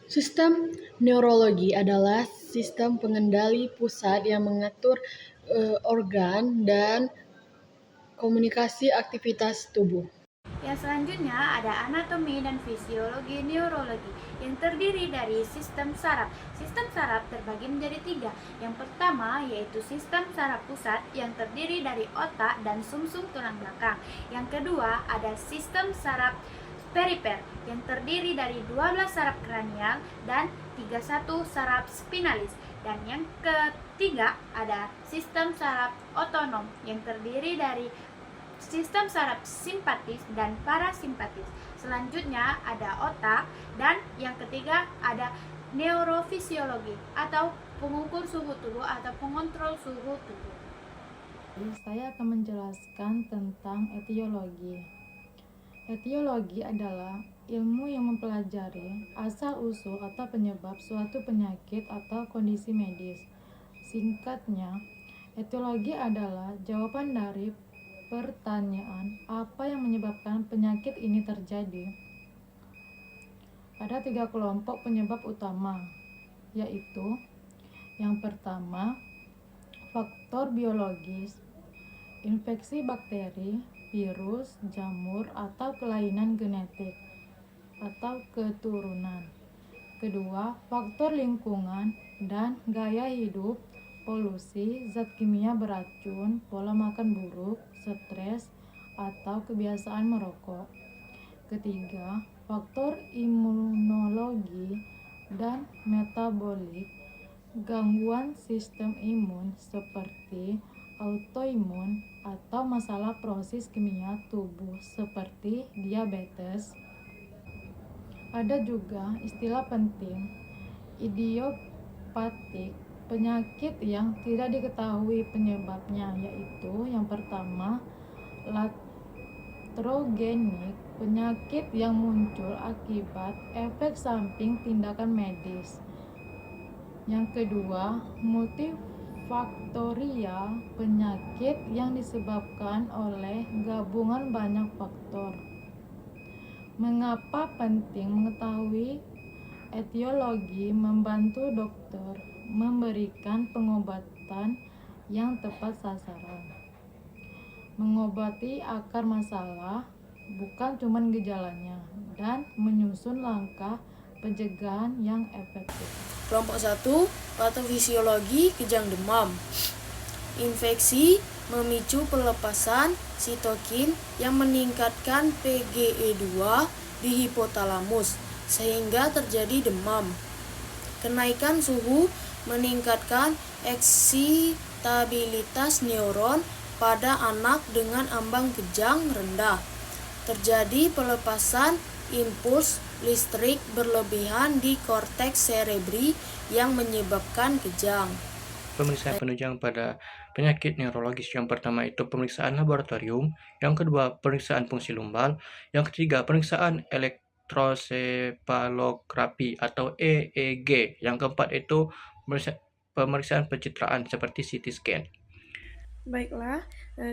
Sistem neurologi adalah sistem pengendali pusat yang mengatur organ dan komunikasi aktivitas tubuh. Yang selanjutnya ada anatomi dan fisiologi neurologi yang terdiri dari sistem saraf. Sistem saraf terbagi menjadi tiga. Yang pertama yaitu sistem saraf pusat yang terdiri dari otak dan sumsum tulang belakang. Yang kedua ada sistem saraf perifer yang terdiri dari 12 saraf kranial dan 31 saraf spinalis. Dan yang ketiga ada sistem saraf otonom yang terdiri dari sistem saraf simpatis dan parasimpatis. Selanjutnya ada otak dan yang ketiga ada neurofisiologi atau pengukur suhu tubuh atau pengontrol suhu tubuh. Saya akan menjelaskan tentang etiologi. Etiologi adalah ilmu yang mempelajari asal-usul atau penyebab suatu penyakit atau kondisi medis. Singkatnya, etiologi adalah jawaban dari pertanyaan apa yang menyebabkan penyakit ini terjadi. Ada 3 kelompok penyebab utama, yaitu yang pertama, faktor biologis, infeksi bakteri, virus, jamur, atau kelainan genetik atau keturunan. Kedua, faktor lingkungan dan gaya hidup, polusi, zat kimia beracun, pola makan buruk, stres, atau kebiasaan merokok. Ketiga, faktor imunologi dan metabolik, gangguan sistem imun seperti autoimun atau masalah proses kimia tubuh seperti diabetes. Ada juga istilah penting, idiopatik, penyakit yang tidak diketahui penyebabnya, yaitu yang pertama, iatrogenik, penyakit yang muncul akibat efek samping tindakan medis. Yang kedua, multifaktorial, penyakit yang disebabkan oleh gabungan banyak faktor. Mengapa penting mengetahui etiologi? Membantu dokter memberikan pengobatan yang tepat sasaran. Mengobati akar masalah, bukan cuma gejalanya, dan menyusun langkah pencegahan yang efektif. Kelompok 1, patofisiologi kejang demam. Infeksi memicu pelepasan sitokin yang meningkatkan PGE2 di hipotalamus sehingga terjadi demam. Kenaikan suhu meningkatkan eksitabilitas neuron pada anak dengan ambang kejang rendah. Terjadi pelepasan impuls listrik berlebihan di korteks cerebri yang menyebabkan kejang. Pemeriksaan penunjang pada penyakit neurologis. Yang pertama itu pemeriksaan laboratorium, yang kedua pemeriksaan fungsi lumbal, yang ketiga pemeriksaan elektrosepalografi atau EEG, yang keempat itu pemeriksaan pencitraan seperti CT scan. Baiklah,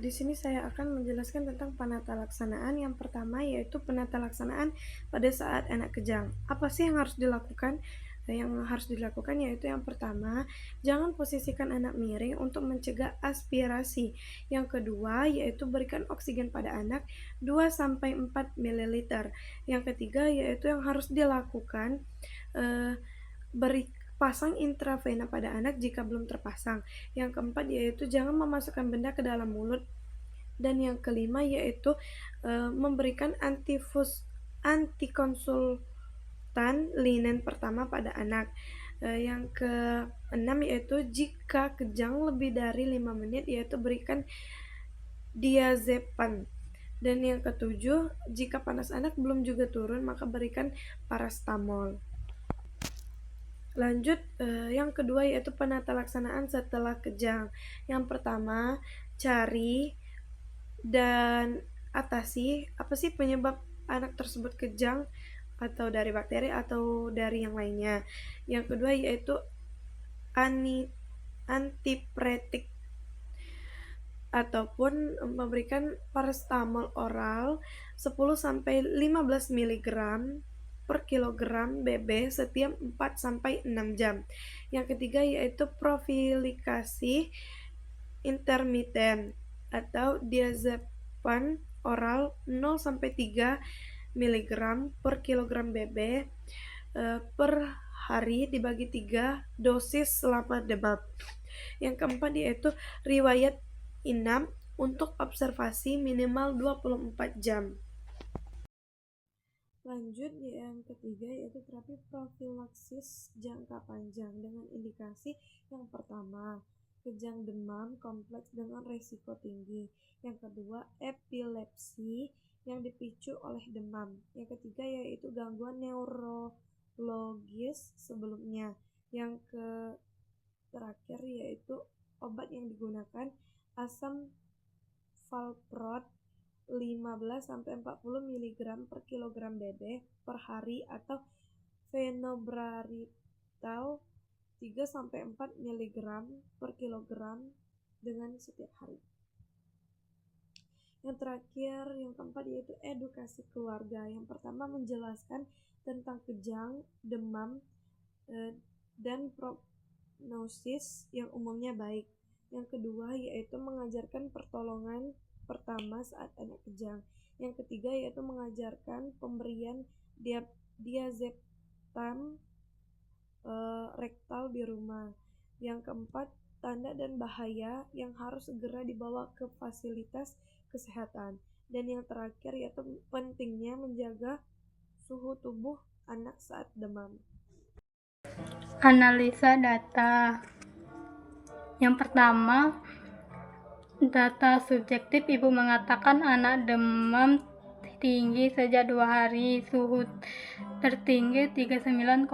di sini saya akan menjelaskan tentang penata laksanaan. Yang pertama yaitu penata laksanaan pada saat anak kejang. Apa sih yang harus dilakukan? Yang harus dilakukan yaitu yang pertama, jangan posisikan anak miring untuk mencegah aspirasi. Yang kedua yaitu berikan oksigen pada anak 2-4 ml. Yang ketiga yaitu yang harus dilakukan pasang intravena pada anak jika belum terpasang. Yang keempat yaitu jangan memasukkan benda ke dalam mulut. Dan yang kelima yaitu memberikan antikonsultan linen pertama pada anak. Yang keenam yaitu jika kejang lebih dari 5 menit yaitu berikan diazepam. Dan yang ketujuh, jika panas anak belum juga turun maka berikan paracetamol. Lanjut, yang kedua yaitu penata laksanaan setelah kejang. Yang pertama, cari dan atasi apa sih penyebab anak tersebut kejang, atau dari bakteri atau dari yang lainnya. Yang kedua yaitu antipiretik ataupun memberikan paracetamol oral 10-15 mg per kilogram BB setiap 4-6 jam. Yang ketiga yaitu profilikasi intermiten atau diazepam oral 0-3 mg per kilogram BB per hari dibagi 3 dosis selama demam. Yang keempat yaitu riwayat inap untuk observasi minimal 24 jam. Lanjut yang ketiga yaitu terapi profilaksis jangka panjang dengan indikasi yang pertama kejang demam kompleks dengan resiko tinggi, yang kedua epilepsi yang dipicu oleh demam, yang ketiga yaitu gangguan neurologis sebelumnya, yang terakhir yaitu obat yang digunakan asam valproat 15-40 mg per kilogram BB per hari atau fenobarbital 3-4 mg per kilogram dengan setiap hari. Yang terakhir, yang keempat yaitu edukasi keluarga. Yang pertama menjelaskan tentang kejang, demam, dan prognosis yang umumnya baik. Yang kedua yaitu mengajarkan pertolongan pertama saat anak kejang. Yang ketiga yaitu mengajarkan pemberian diazepam rektal di rumah. Yang keempat, tanda dan bahaya yang harus segera dibawa ke fasilitas kesehatan. Dan yang terakhir yaitu pentingnya menjaga suhu tubuh anak saat demam. Analisa data. Yang pertama, data subjektif. Ibu mengatakan anak demam tinggi sejak 2 hari, suhu tertinggi 39,8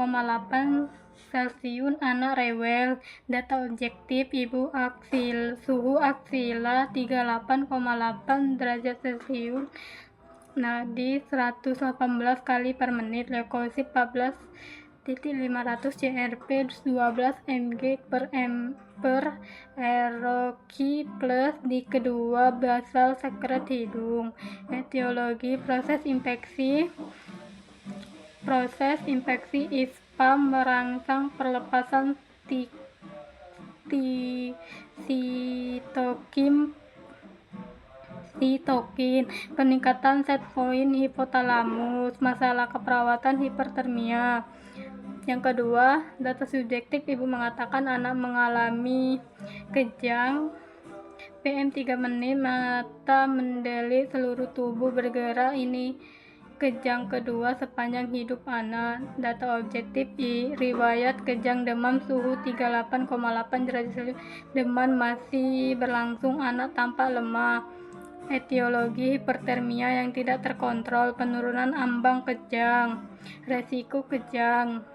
Celcius, anak rewel. Data objektif, ibu suhu aksila 38,8 derajat Celcius, nadi 118 kali per menit, leukosit 14.500 CRP 12 mg per ROQ plus di kedua basal sekret hidung. Etiologi proses infeksi ISPA merangsang perlepasan sitokin, peningkatan set point hipotalamus, masalah keperawatan hipertermia. Yang kedua, data subjektif, ibu mengatakan anak mengalami kejang PM 3 menit, mata mendelik, seluruh tubuh bergerak. Ini kejang kedua sepanjang hidup anak. Data objektif, riwayat kejang demam suhu 38,8 derajat Celcius, demam masih berlangsung, anak tampak lemah. Etiologi hipertermia yang tidak terkontrol, penurunan ambang kejang, resiko kejang,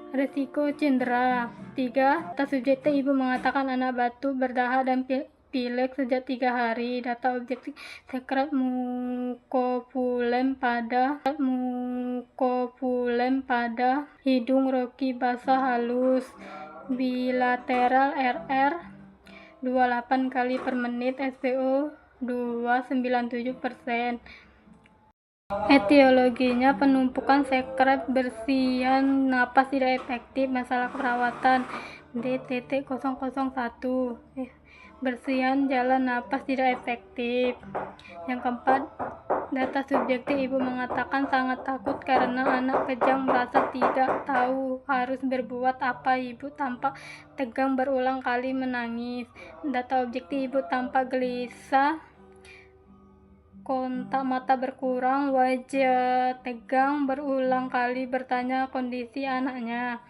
resiko cedera. 3. Data subjektif, ibu mengatakan anak batuk, berdahak, dan pilek sejak 3 hari. Data objektif, sekret mukopulen pada hidung, roki basah halus, bilateral RR 28 kali per menit, SpO 2,97%. Etiologinya penumpukan sekret, bersihan napas tidak efektif, masalah keperawatan D.001, bersihan jalan napas tidak efektif. Yang keempat, data subjektif, ibu mengatakan sangat takut karena anak kejang, merasa tidak tahu harus berbuat apa. Ibu tampak tegang, berulang kali menangis. Data objektif, ibu tampak gelisah, kontak mata berkurang, wajah tegang, berulang kali bertanya kondisi anaknya.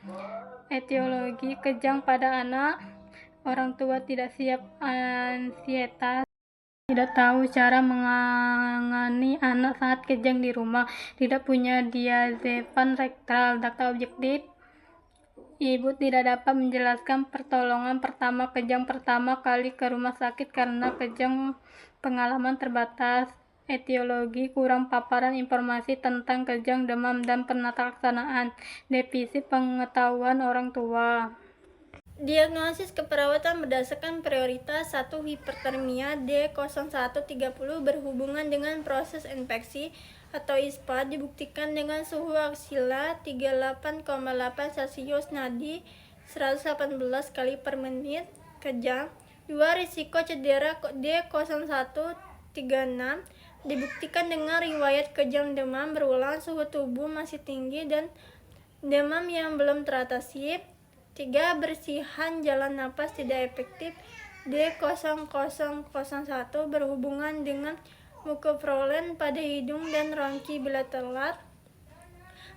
Etiologi kejang pada anak, orang tua tidak siap ansietas, tidak tahu cara menangani anak saat kejang di rumah, tidak punya diazepam rektal. Data objektif, ibu tidak dapat menjelaskan pertolongan pertama kejang pertama kali ke rumah sakit karena kejang pengalaman terbatas. Etiologi kurang paparan informasi tentang kejang, demam, dan penatalaksanaan, defisit pengetahuan orang tua. Diagnosis keperawatan berdasarkan prioritas 1. Hipertermia D0130 berhubungan dengan proses infeksi atau ISPA dibuktikan dengan suhu aksila 38,8 Celcius nadi 118 kali per menit kejang. 2. Risiko cedera D0136 dibuktikan dengan riwayat kejang demam berulang, suhu tubuh masih tinggi dan demam yang belum teratasi. 3. Bersihan jalan napas tidak efektif D0001 berhubungan dengan mucopurulent pada hidung dan rongki bilateral.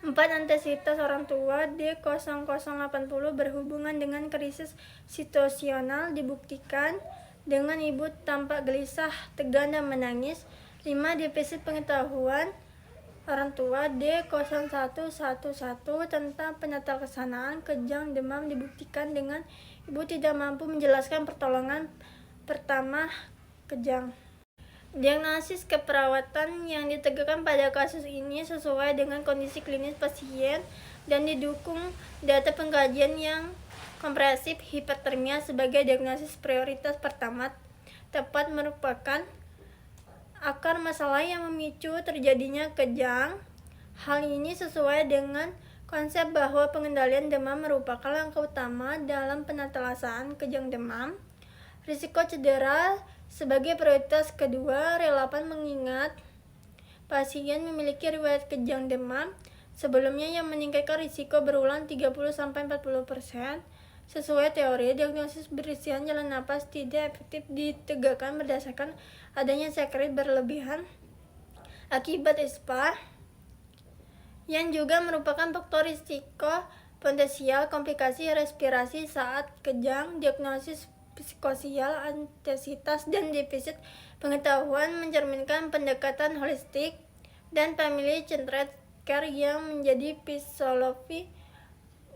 4. Antusitas orang tua D0080 berhubungan dengan krisis situasional dibuktikan dengan ibu tampak gelisah, tegang, dan menangis. 5. Defisit pengetahuan orang tua D0111 tentang penatalaksanaan kejang demam dibuktikan dengan ibu tidak mampu menjelaskan pertolongan pertama kejang. Diagnosis keperawatan yang ditegakkan pada kasus ini sesuai dengan kondisi klinis pasien dan didukung data pengkajian yang komprehensif. Hipertermia sebagai diagnosis prioritas pertama tepat merupakan akar masalah yang memicu terjadinya kejang. Hal ini sesuai dengan konsep bahwa pengendalian demam merupakan langkah utama dalam penatalaksanaan kejang demam. Risiko cedera sebagai prioritas kedua relevan mengingat pasien memiliki riwayat kejang demam sebelumnya yang meningkatkan risiko berulang 30-40%. Sesuai teori, diagnosis bersihan jalan napas tidak efektif ditegakkan berdasarkan adanya sekret berlebihan akibat ISPA yang juga merupakan faktor risiko potensial komplikasi respirasi saat kejang. Diagnosis psikososial, antusitas, dan defisit pengetahuan mencerminkan pendekatan holistik dan family-centered care yang menjadi filosofi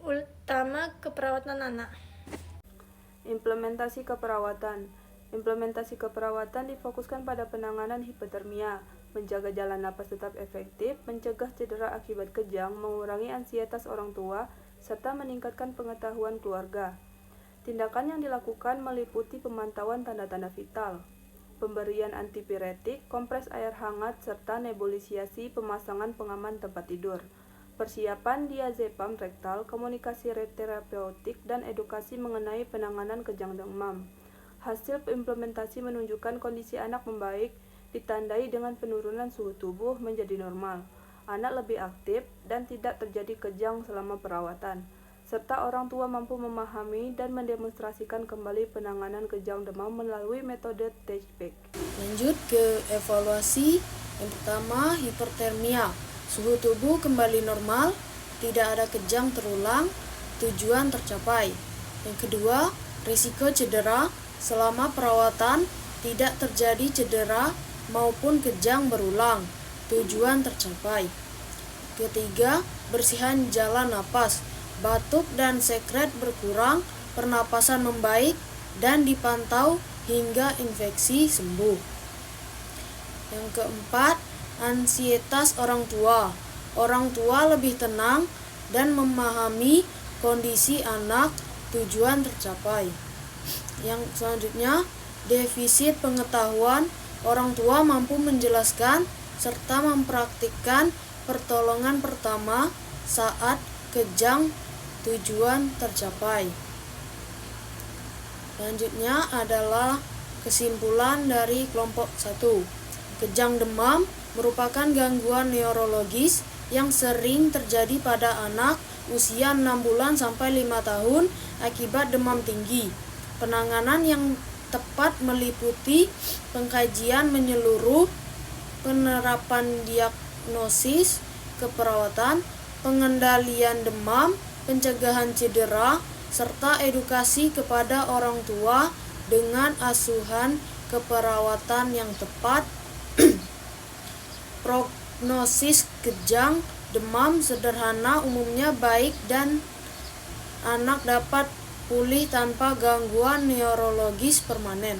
utama keperawatan anak. Implementasi keperawatan. Implementasi keperawatan difokuskan pada penanganan hipotermia, menjaga jalan napas tetap efektif, mencegah cedera akibat kejang, mengurangi ansietas orang tua, serta meningkatkan pengetahuan keluarga. Tindakan yang dilakukan meliputi pemantauan tanda-tanda vital, pemberian antipiretik, kompres air hangat, serta nebulisasi, pemasangan pengaman tempat tidur, persiapan diazepam rektal, komunikasi terapeutik, dan edukasi mengenai penanganan kejang demam. Hasil implementasi menunjukkan kondisi anak membaik, ditandai dengan penurunan suhu tubuh menjadi normal, anak lebih aktif, dan tidak terjadi kejang selama perawatan, serta orang tua mampu memahami dan mendemonstrasikan kembali penanganan kejang demam melalui metode Teichbeck. Lanjut ke evaluasi. Yang pertama, hipertermia. Suhu tubuh kembali normal, tidak ada kejang terulang, tujuan tercapai. Yang kedua, risiko cedera. Selama perawatan, tidak terjadi cedera maupun kejang berulang, tujuan tercapai. Ketiga, bersihan jalan napas. Batuk dan sekret berkurang, pernapasan membaik, dan dipantau hingga infeksi sembuh. Yang keempat, ansietas orang tua. Orang tua lebih tenang dan memahami kondisi anak, tujuan tercapai. Yang selanjutnya, defisit pengetahuan. Orang tua mampu menjelaskan serta mempraktikkan pertolongan pertama saat kejang, tujuan tercapai. Selanjutnya adalah kesimpulan dari kelompok 1. Kejang demam merupakan gangguan neurologis yang sering terjadi pada anak usia 6 bulan sampai 5 tahun akibat demam tinggi. Penanganan yang tepat meliputi pengkajian menyeluruh, penerapan diagnosis keperawatan, pengendalian demam, pencegahan cedera, serta edukasi kepada orang tua dengan asuhan keperawatan yang tepat. Prognosis kejang demam sederhana umumnya baik dan anak dapat pulih tanpa gangguan neurologis permanen.